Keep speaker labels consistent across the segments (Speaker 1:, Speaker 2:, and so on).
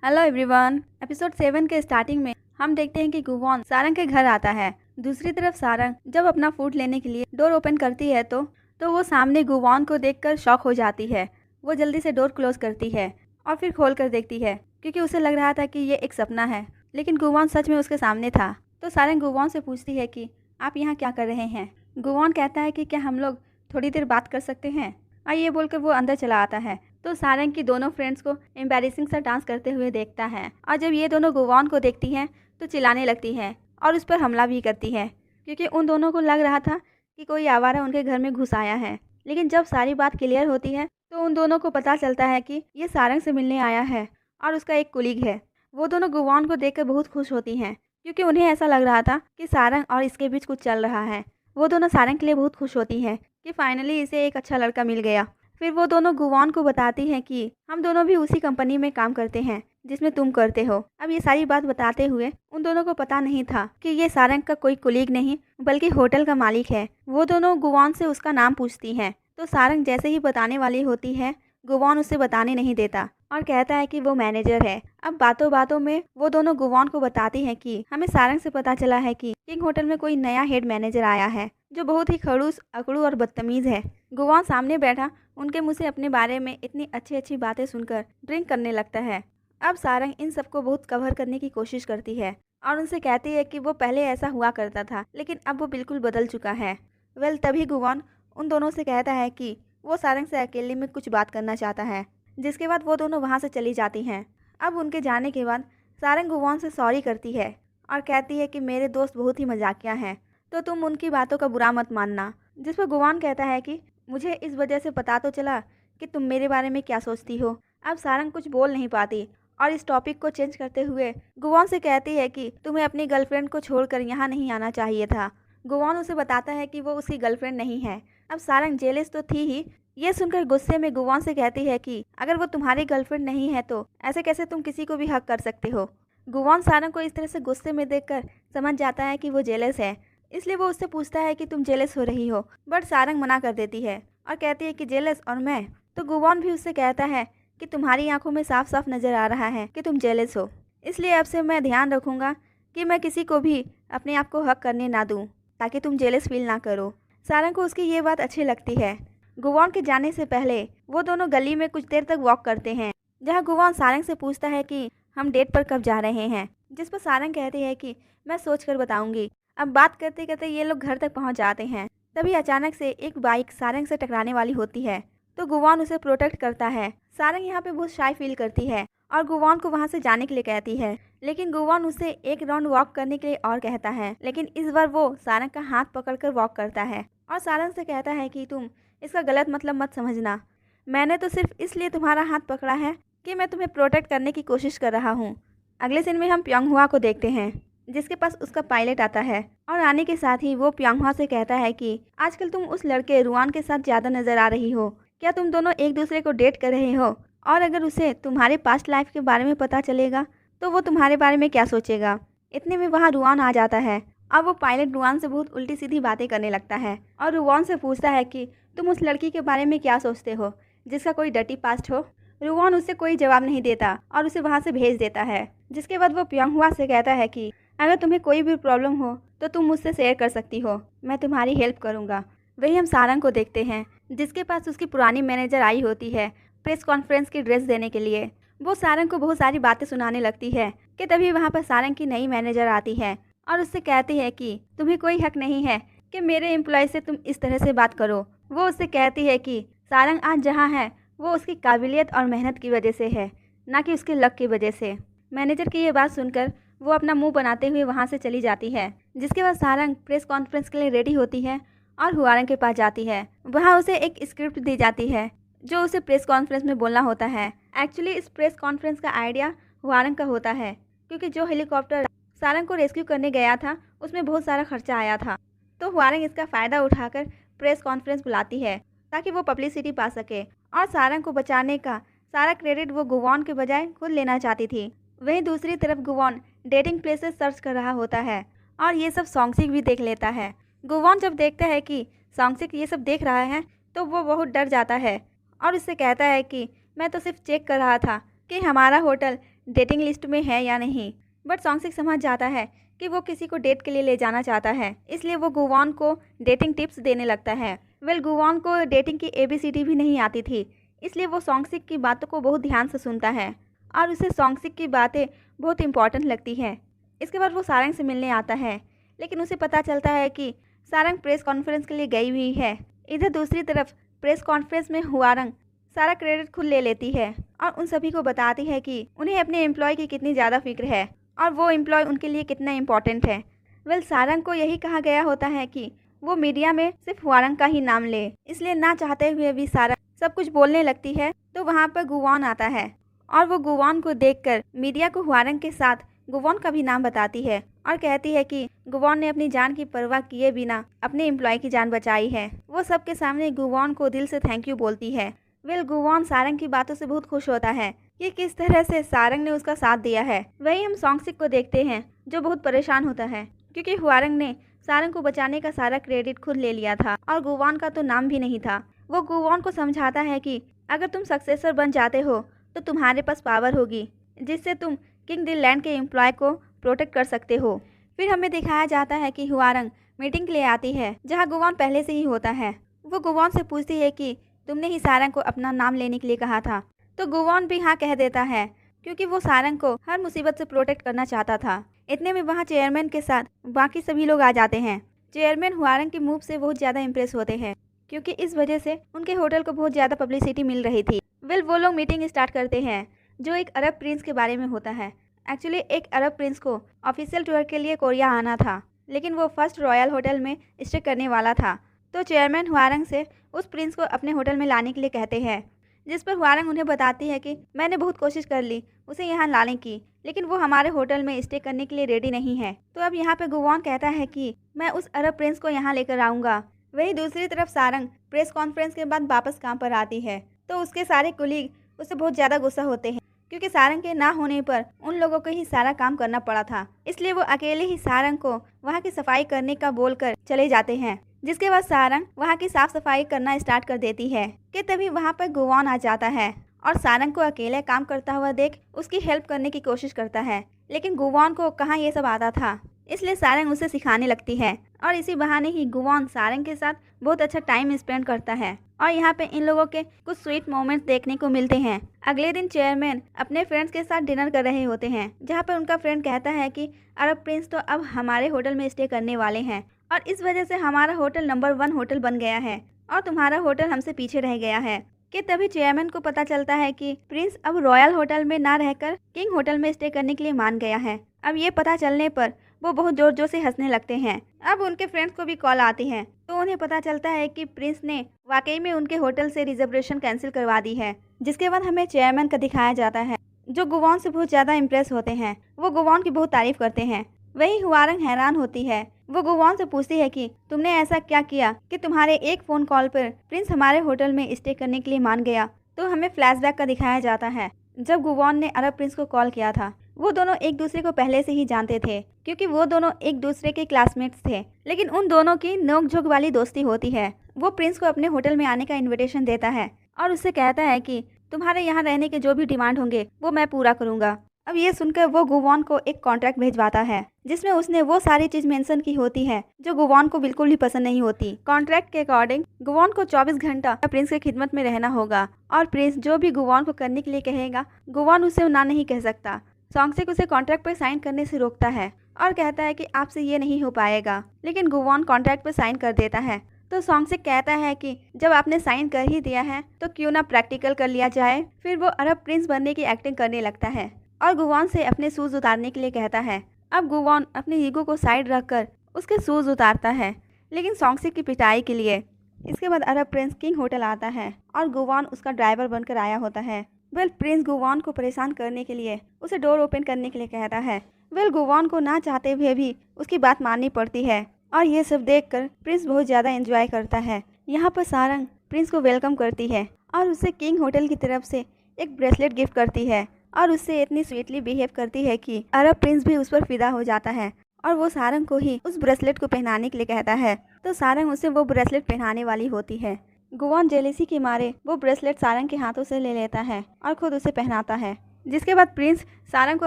Speaker 1: Hello everyone. Episode 7 के starting में हम देखते हैं कि गुवॉन सारंग के घर आता है। दूसरी तरफ सारंग जब अपना फूड लेने के लिए डोर ओपन करती है तो वो सामने गुवॉन को देखकर शॉक हो जाती है। वो जल्दी से डोर क्लोज करती है और फिर खोल कर देखती है क्योंकि उसे लग रहा था कि ये एक सपना है, लेकिन गुवॉन सच में उसके सामने था। तो सारंग गुवॉन से पूछती है कि आप यहाँ क्या कर रहे हैं। गुवॉन कहता है कि क्या हम लोग थोड़ी देर बात कर सकते हैं, और ये बोलकर वो अंदर चला आता है। तो सारंग की दोनों फ्रेंड्स को एम्बैरेसिंग सा डांस करते हुए देखता है, और जब ये दोनों गुवॉन को देखती हैं तो चिल्लाने लगती है और उस पर हमला भी करती है, क्योंकि उन दोनों को लग रहा था कि कोई आवारा उनके घर में घुस आया है। लेकिन जब सारी बात क्लियर होती है तो उन दोनों को पता चलता है कि ये सारंग से मिलने आया है और उसका एक कुलीग है। वो दोनों गुवॉन को देखकर बहुत खुश होती हैं, क्योंकि उन्हें ऐसा लग रहा था कि सारंग और इसके बीच कुछ चल रहा है। वो दोनों सारंग के लिए बहुत खुश होती हैं कि फाइनली इसे एक अच्छा लड़का मिल गया। फिर वो दोनों गुवॉन को बताती हैं कि हम दोनों भी उसी कंपनी में काम करते हैं जिसमें तुम करते हो। अब ये सारी बात बताते हुए उन दोनों को पता नहीं था कि ये सारंग का कोई कुलीग नहीं बल्कि होटल का मालिक है। वो दोनों गुवॉन से उसका नाम पूछती हैं, तो सारंग जैसे ही बताने वाली होती है गुवॉन उसे बताने नहीं देता और कहता है कि वो मैनेजर है। अब बातों बातों में वो दोनों गुवॉन को बताती हैं कि हमें सारंग से पता चला है कि किंग होटल में कोई नया हेड मैनेजर आया है जो बहुत ही खड़ूस, अकड़ू और बदतमीज़ है। गुवॉन सामने बैठा उनके मुँह से अपने बारे में इतनी अच्छी अच्छी बातें सुनकर ड्रिंक करने लगता है। अब सारंग इन सबको बहुत कवर करने की कोशिश करती है और उनसे कहती है कि वो पहले ऐसा हुआ करता था, लेकिन अब वो बिल्कुल बदल चुका है। तभी गुवॉन उन दोनों से कहता है कि वो सारंग से अकेले में कुछ बात करना चाहता है, जिसके बाद वो दोनों वहाँ से चली जाती हैं। अब उनके जाने के बाद सारंग गुवॉन से सॉरी करती है और कहती है कि मेरे दोस्त बहुत ही मजाकिया हैं, तो तुम उनकी बातों का बुरा मत मानना। जिस पर गुवॉन कहता है कि मुझे इस वजह से पता तो चला कि तुम मेरे बारे में क्या सोचती हो। अब सारंग कुछ बोल नहीं पाती और इस टॉपिक को चेंज करते हुए गुवॉन से कहती है कि तुम्हें अपनी गर्लफ्रेंड को छोड़कर यहाँ नहीं आना चाहिए था। गुवॉन उसे बताता है कि वो उसकी गर्लफ्रेंड नहीं है। अब सारंग जेलस तो थी ही, ये सुनकर गुस्से में गुवॉन से कहती है कि अगर वो तुम्हारी गर्लफ्रेंड नहीं है तो ऐसे कैसे तुम किसी को भी हक कर सकते हो। गुवॉन सारंग को इस तरह से गुस्से में देखकर समझ जाता है कि वो जेलस है, इसलिए वो उससे पूछता है कि तुम जेलस हो रही हो, बट सारंग मना कर देती है और कहती है कि जेलस और मैं। तो गुवॉन भी उससे कहता है कि तुम्हारी आंखों में साफ साफ नज़र आ रहा है कि तुम जेलस हो, इसलिए अब से मैं ध्यान रखूँगा कि मैं किसी को भी अपने आप को हक करने ना दूँ, ताकि तुम जेलस फील ना करो। सारंग को उसकी ये बात अच्छी लगती है। गुवॉन के जाने से पहले वो दोनों गली में कुछ देर तक वॉक करते हैं, जहाँ गुवॉन सारंग से पूछता है कि हम डेट पर कब जा रहे हैं, जिस पर सारंग कहती है कि मैं सोच कर बताऊंगी। अब बात करते करते ये लोग घर तक पहुंच जाते हैं। तभी अचानक से एक बाइक सारंग से टकराने वाली होती है, तो गुवॉन उसे प्रोटेक्ट करता है। सारंग यहाँ पे बहुत शाय फील करती है और गुवॉन को वहाँ से जाने के लिए कहती है, लेकिन गुवॉन उसे एक राउंड वॉक करने के लिए और कहता है। लेकिन इस बार वो सारंग का हाथ पकड़कर वॉक करता है और सारंग से कहता है कि तुम इसका गलत मतलब मत समझना, मैंने तो सिर्फ इसलिए तुम्हारा हाथ पकड़ा है कि मैं तुम्हें प्रोटेक्ट करने की कोशिश कर रहा हूँ। अगले सीन में हम प्योंगहुआ को देखते हैं, जिसके पास उसका पायलट आता है और आने के साथ ही वो प्योंगहुआ से कहता है कि आजकल तुम उस लड़के रुआन के साथ ज़्यादा नज़र आ रही हो, क्या तुम दोनों एक दूसरे को डेट कर रहे हो, और अगर उसे तुम्हारे पास्ट लाइफ के बारे में पता चलेगा तो वो तुम्हारे बारे में क्या सोचेगा। इतने में वहाँ रुआन आ जाता है और वो पायलट रुआन से बहुत उल्टी सीधी बातें करने लगता है और रुआन से पूछता है कि तुम उस लड़की के बारे में क्या सोचते हो जिसका कोई डर्टी पास्ट हो। रुआन उससे कोई जवाब नहीं देता और उसे वहाँ से भेज देता है। जिसके बाद वो प्योंगहुआ से कहता है कि अगर तुम्हें कोई भी प्रॉब्लम हो तो तुम मुझसे शेयर कर सकती हो, मैं तुम्हारी हेल्प करूँगा। वही हम सारंग को देखते हैं, जिसके पास उसकी पुरानी मैनेजर आई होती है प्रेस कॉन्फ्रेंस की ड्रेस देने के लिए। वो सारंग को बहुत सारी बातें सुनाने लगती है कि तभी वहाँ पर सारंग की नई मैनेजर आती है और उससे कहती है कि तुम्हें कोई हक नहीं है कि मेरे एम्प्लॉय से तुम इस तरह से बात करो। वो उससे कहती है कि सारंग आज जहाँ है वो उसकी काबिलियत और मेहनत की वजह से है, ना कि उसके लक की वजह से। मैनेजर की ये बात सुनकर वो अपना मुंह बनाते हुए वहाँ से चली जाती है। जिसके बाद सारंग प्रेस कॉन्फ्रेंस के लिए रेडी होती है और हुआरंग के पास जाती है। वहाँ उसे एक स्क्रिप्ट दी जाती है जो उसे प्रेस कॉन्फ्रेंस में बोलना होता है। एक्चुअली इस प्रेस कॉन्फ्रेंस का आइडिया हुआरंग का होता है, क्योंकि जो हेलीकॉप्टर सारंग को रेस्क्यू करने गया था उसमें बहुत सारा खर्चा आया था। तो हुआरंग इसका फ़ायदा उठाकर प्रेस कॉन्फ्रेंस बुलाती है ताकि वो पब्लिसिटी पा सके, और सारंग को बचाने का सारा क्रेडिट वो गुवॉन के बजाय खुद लेना चाहती थी। वहीं दूसरी तरफ गुवॉन डेटिंग प्लेसेस सर्च कर रहा होता है और ये सब सॉन्गसिक भी देख लेता है। गुवॉन जब देखता है कि सॉन्गसिक ये सब देख रहा है तो वो बहुत डर जाता है और उससे कहता है कि मैं तो सिर्फ चेक कर रहा था, कि हमारा होटल डेटिंग लिस्ट में है या नहीं। बट सॉन्गसिक समझ जाता है कि वो किसी को डेट के लिए ले जाना चाहता है, इसलिए वो गुवॉन को डेटिंग टिप्स देने लगता है। गुवॉन को डेटिंग की ABCD भी नहीं आती थी, इसलिए वो सॉन्गसिक की बातों को बहुत ध्यान से सुनता है और उसे सॉन्गसिक की बातें बहुत इंपॉर्टेंट लगती है। इसके बाद वो सारंग से मिलने आता है, लेकिन उसे पता चलता है कि सारंग प्रेस कॉन्फ्रेंस के लिए गई हुई है। इधर दूसरी तरफ प्रेस कॉन्फ्रेंस में हुआरंग सारा क्रेडिट खुद ले लेती है और उन सभी को बताती है कि उन्हें अपने एम्प्लॉय की कितनी ज़्यादा फिक्र है और वो एम्प्लॉय उनके लिए कितना इम्पोर्टेंट है। सारंग को यही कहा गया होता है कि वो मीडिया में सिर्फ हुआरंग का ही नाम ले, इसलिए ना चाहते हुए भी सारंग सब कुछ बोलने लगती है। तो वहाँ पर गुवॉन आता है और वो गुवॉन को देखकर मीडिया को हुआरंग के साथ गुवॉन का भी नाम बताती है और कहती है कि गुवॉन ने अपनी जान की परवाह किए बिना अपने एम्प्लॉय की जान बचाई है। वो सबके सामने गुवॉन को दिल से थैंक यू बोलती है। गुवॉन सारंग की बातों से बहुत खुश होता है कि किस तरह से सारंग ने उसका साथ दिया है। वही हम सॉन्गसिक को देखते हैं जो बहुत परेशान होता है क्योंकि हुआरंग ने सारंग को बचाने का सारा क्रेडिट खुद ले लिया था और गुवॉन का तो नाम भी नहीं था। वो गुवॉन को समझाता है कि अगर तुम सक्सेसर बन जाते हो तो तुम्हारे पास पावर होगी जिससे तुम किंग दी लैंड के एम्प्लॉय को प्रोटेक्ट कर सकते हो। फिर हमें दिखाया जाता है कि हुआरंग मीटिंग के लिए आती है जहाँ गुवॉन पहले से ही होता है। वो गुवॉन से पूछती है कि तुमने ही सारंग को अपना नाम लेने के लिए कहा था, तो गुवॉन भी हाँ कह देता है क्योंकि वो सारंग को हर मुसीबत से प्रोटेक्ट करना चाहता था। इतने में वहाँ चेयरमैन के साथ बाकी सभी लोग आ जाते हैं। चेयरमैन हुआरंग के मूव से बहुत ज़्यादा इम्प्रेस होते हैं क्योंकि इस वजह से उनके होटल को बहुत ज़्यादा पब्लिसिटी मिल रही थी। वो लोग मीटिंग स्टार्ट करते हैं जो एक अरब प्रिंस के बारे में होता है। एक्चुअली एक अरब प्रिंस को ऑफिशियल टूर के लिए कोरिया आना था, लेकिन वो फर्स्ट रॉयल होटल में स्टे करने वाला था। तो चेयरमैन हुआरंग से उस प्रिंस को अपने होटल में लाने के लिए कहते हैं, जिस पर हुआरंग उन्हें बताती है कि मैंने बहुत कोशिश कर ली उसे यहाँ लाने की, लेकिन वो हमारे होटल में स्टे करने के लिए रेडी नहीं है। तो अब यहाँ पे गुवॉन कहता है कि मैं उस अरब प्रिंस को यहाँ लेकर आऊँगा। वही दूसरी तरफ सारंग प्रेस कॉन्फ्रेंस के बाद वापस काम पर आती है तो उसके सारे कुलीग उससे बहुत ज़्यादा गुस्सा होते हैं क्योंकि सारंग के ना होने पर उन लोगों को ही सारा काम करना पड़ा था, इसलिए वो अकेले ही सारंग को वहाँ की सफाई करने का बोलकर चले जाते हैं। जिसके बाद सारंग वहाँ की साफ सफाई करना स्टार्ट कर देती है कि तभी वहाँ पर गुवॉन आ जाता है और सारंग को अकेले काम करता हुआ देख उसकी हेल्प करने की कोशिश करता है, लेकिन गुवॉन को कहाँ ये सब आता था, इसलिए सारंग उसे सिखाने लगती है और इसी बहाने ही गुवॉन सारंग के साथ बहुत अच्छा टाइम स्पेंड करता है और यहाँ पे इन लोगों के कुछ स्वीट मोमेंट्स देखने को मिलते हैं। अगले दिन चेयरमैन अपने फ्रेंड्स के साथ डिनर कर रहे होते हैं जहाँ पर उनका फ्रेंड कहता है कि अरब प्रिंस तो अब हमारे होटल में स्टे करने वाले हैं और इस वजह से हमारा होटल नंबर 1 होटल बन गया है और तुम्हारा होटल हमसे पीछे रह गया है। कि तभी चेयरमैन को पता चलता है कि प्रिंस अब रॉयल होटल में ना रहकर किंग होटल में स्टे करने के लिए मान गया है। अब ये पता चलने पर वो बहुत जोर जोर से हंसने लगते हैं। अब उनके फ्रेंड्स को भी कॉल आती है तो उन्हें पता चलता है कि प्रिंस ने वाकई में उनके होटल से रिजर्वेशन कैंसिल करवा दी है। जिसके बाद हमें चेयरमैन का दिखाया जाता है जो गुवॉन से बहुत ज़्यादा इम्प्रेस होते हैं। वो गुवॉन की बहुत तारीफ करते हैं। वही हुआरंग हैरान होती है। वो गुवॉन से पूछती है कि तुमने ऐसा क्या किया कि तुम्हारे एक फ़ोन कॉल पर प्रिंस हमारे होटल में स्टे करने के लिए मान गया। तो हमें फ्लैशबैक का दिखाया जाता है जब गुवॉन ने अरब प्रिंस को कॉल किया था। वो दोनों एक दूसरे को पहले से ही जानते थे क्योंकि वो दोनों एक दूसरे के क्लासमेट्स थे, लेकिन उन दोनों की नोक-झोंक वाली दोस्ती होती है। वो प्रिंस को अपने होटल में आने का इन्विटेशन देता है और उससे कहता है कि तुम्हारे यहाँ रहने के जो भी डिमांड होंगे वो मैं पूरा करूँगा। अब ये सुनकर वो गुवॉन को एक कॉन्ट्रैक्ट भेजवाता है जिसमें उसने वो सारी चीज मेंशन की होती है जो गुवॉन को बिल्कुल भी पसंद नहीं होती। कॉन्ट्रैक्ट के अकॉर्डिंग गुवॉन को 24 घंटा प्रिंस की खिदमत में रहना होगा और प्रिंस जो भी गुवॉन को करने के लिए कहेगा गुवॉन उसे ना नहीं कह सकता। सॉन्गसिक उसे कॉन्ट्रैक्ट पर साइन करने से रोकता है और कहता है कि आपसे ये नहीं हो पाएगा, लेकिन गुवॉन कॉन्ट्रैक्ट पर साइन कर देता है। तो सॉन्गसिक कहता है कि जब आपने साइन कर ही दिया है तो क्यों ना प्रैक्टिकल कर लिया जाए। फिर वो अरब प्रिंस बनने की एक्टिंग करने लगता है और गुवॉन से अपने शूज उतारने के लिए कहता है। अब गुवॉन अपने ईगो को साइड रखकर उसके शूज उतारता है, लेकिन सॉन्गसिक की पिटाई के लिए। इसके बाद अरब प्रिंस किंग होटल आता है और गुवॉन उसका ड्राइवर बनकर आया होता है। प्रिंस गुवॉन को परेशान करने के लिए उसे डोर ओपन करने के लिए कहता है। गुवॉन को ना चाहते हुए भी उसकी बात माननी पड़ती है और ये सब देखकर प्रिंस बहुत ज़्यादा एंजॉय करता है। यहाँ पर सारंग प्रिंस को वेलकम करती है और उसे किंग होटल की तरफ से एक ब्रेसलेट गिफ्ट करती है और उससे इतनी स्वीटली बिहेव करती है कि अरब प्रिंस भी उस पर फिदा हो जाता है और वो सारंग को ही उस ब्रेसलेट को पहनाने के लिए कहता है। तो सारंग उसे वो ब्रेसलेट पहनाने वाली होती है। गुवॉन जेलेसी के मारे वो ब्रेसलेट सारंग के हाथों से ले लेता है और खुद उसे पहनाता है, जिसके बाद प्रिंस सारंग को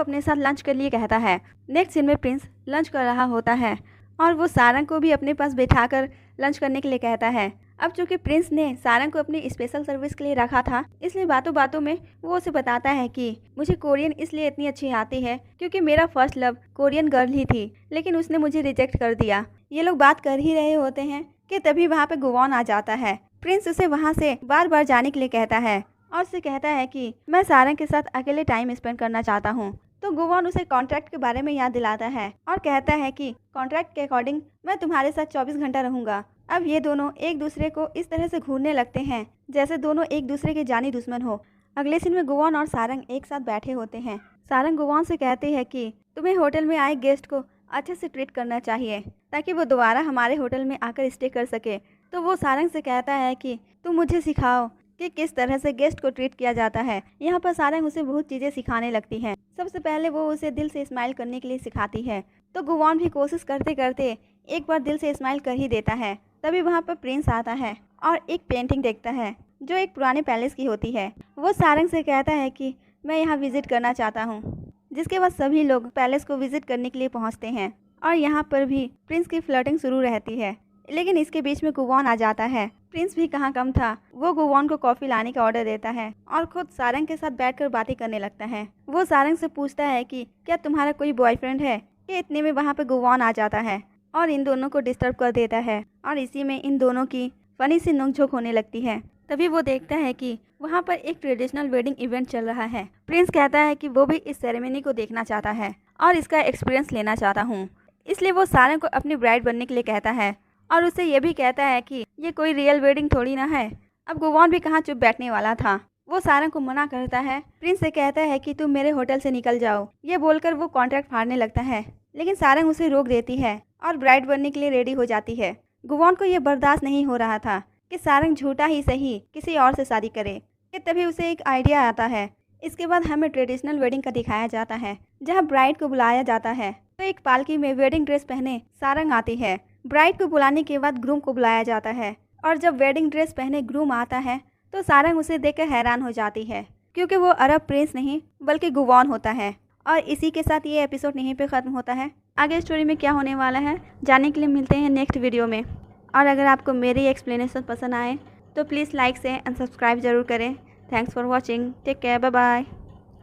Speaker 1: अपने साथ लंच के लिए कहता है। नेक्स्ट सीन में प्रिंस लंच कर रहा होता है और वो सारंग को भी अपने पास बैठाकर लंच करने के लिए कहता है। अब चूंकि प्रिंस ने सारंग को अपनी स्पेशल सर्विस के लिए रखा था, इसलिए बातों बातों में वो उसे बताता है कि मुझे कोरियन इसलिए इतनी अच्छी आती है क्योंकि मेरा फर्स्ट लव कोरियन गर्ल ही थी, लेकिन उसने मुझे रिजेक्ट कर दिया। ये लोग बात कर ही रहे होते हैं कि तभी वहाँ पे गुवॉन आ जाता है। प्रिंस उसे वहाँ से बार बार जाने के लिए कहता है और उसे कहता है कि मैं सारंग के साथ अकेले टाइम स्पेंड करना चाहता हूँ। तो गुवॉन उसे कॉन्ट्रैक्ट के बारे में याद दिलाता है और कहता है कि कॉन्ट्रैक्ट के अकॉर्डिंग मैं तुम्हारे साथ 24 घंटा रहूंगा। अब ये दोनों एक दूसरे को इस तरह से घूरने लगते हैं जैसे दोनों एक दूसरे के जानी दुश्मन हो। अगले सीन में गुवॉन और सारंग एक साथ बैठे होते हैं। सारंग गुवॉन से कहती है कि तुम्हें होटल में आए गेस्ट को अच्छे से ट्रीट करना चाहिए ताकि वो दोबारा हमारे होटल में आकर स्टे कर सके। तो वो सारंग से कहता है कि तुम मुझे सिखाओ कि किस तरह से गेस्ट को ट्रीट किया जाता है। यहाँ पर सारंग उसे बहुत चीज़ें सिखाने लगती है। सबसे पहले वो उसे दिल से स्माइल करने के लिए सिखाती है। तो गुवॉन भी कोशिश करते करते एक बार दिल से स्माइल कर ही देता है। तभी वहाँ पर प्रिंस आता है और एक पेंटिंग देखता है जो एक पुराने पैलेस की होती है। वो सारंग से कहता है कि मैं यहाँ विजिट करना चाहता हूँ, जिसके बाद सभी लोग पैलेस को विजिट करने के लिए पहुँचते हैं और यहाँ पर भी प्रिंस की फ्लर्टिंग शुरू रहती है। लेकिन इसके बीच में गुवॉन आ जाता है। प्रिंस भी कहाँ कम था, वो गुवॉन को कॉफ़ी लाने का ऑर्डर देता है और खुद सारंग के साथ बैठकर बातें करने लगता है। वो सारंग से पूछता है कि क्या तुम्हारा कोई बॉयफ्रेंड है, कि इतने में वहाँ पे गुवॉन आ जाता है और इन दोनों को डिस्टर्ब कर देता है और इसी में इन दोनों की फनी सी नोकझोंक होने लगती है। तभी वो देखता है कि वहाँ पर एक ट्रेडिशनल वेडिंग इवेंट चल रहा है। प्रिंस कहता है कि वो भी इस सेरेमनी को देखना चाहता है और इसका एक्सपीरियंस लेना चाहता हूँ, इसलिए वो सारंग को अपनी ब्राइड बनने के लिए कहता है और उसे ये भी कहता है कि ये कोई रियल वेडिंग थोड़ी ना है। अब गुवॉन भी कहाँ चुप बैठने वाला था, वो सारंग को मना करता है। प्रिंस से कहता है कि तुम मेरे होटल से निकल जाओ। ये बोलकर वो कॉन्ट्रैक्ट फाड़ने लगता है, लेकिन सारंग उसे रोक देती है और ब्राइड बनने के लिए रेडी हो जाती है। गुवॉन को ये बर्दाश्त नहीं हो रहा था कि सारंग झूठा ही सही किसी और से शादी करे। कि तभी उसे एक आइडिया आता है। इसके बाद हमें ट्रेडिशनल वेडिंग का दिखाया जाता है जहाँ ब्राइड को बुलाया जाता है। तो एक पालकी में वेडिंग ड्रेस पहने सारंग आती है। ब्राइड को बुलाने के बाद ग्रूम को बुलाया जाता है और जब वेडिंग ड्रेस पहने ग्रूम आता है तो सारंग उसे देखकर हैरान हो जाती है क्योंकि वो अरब प्रिंस नहीं बल्कि गुवॉन होता है। और इसी के साथ ये एपिसोड यहीं पे ख़त्म होता है। आगे स्टोरी में क्या होने वाला है जानने के लिए मिलते हैं नेक्स्ट वीडियो में। और अगर आपको मेरी एक्सप्लेनेशन पसंद आए तो प्लीज़ लाइक से एंड सब्सक्राइब ज़रूर करें। Thanks for watching. Take care, bye bye.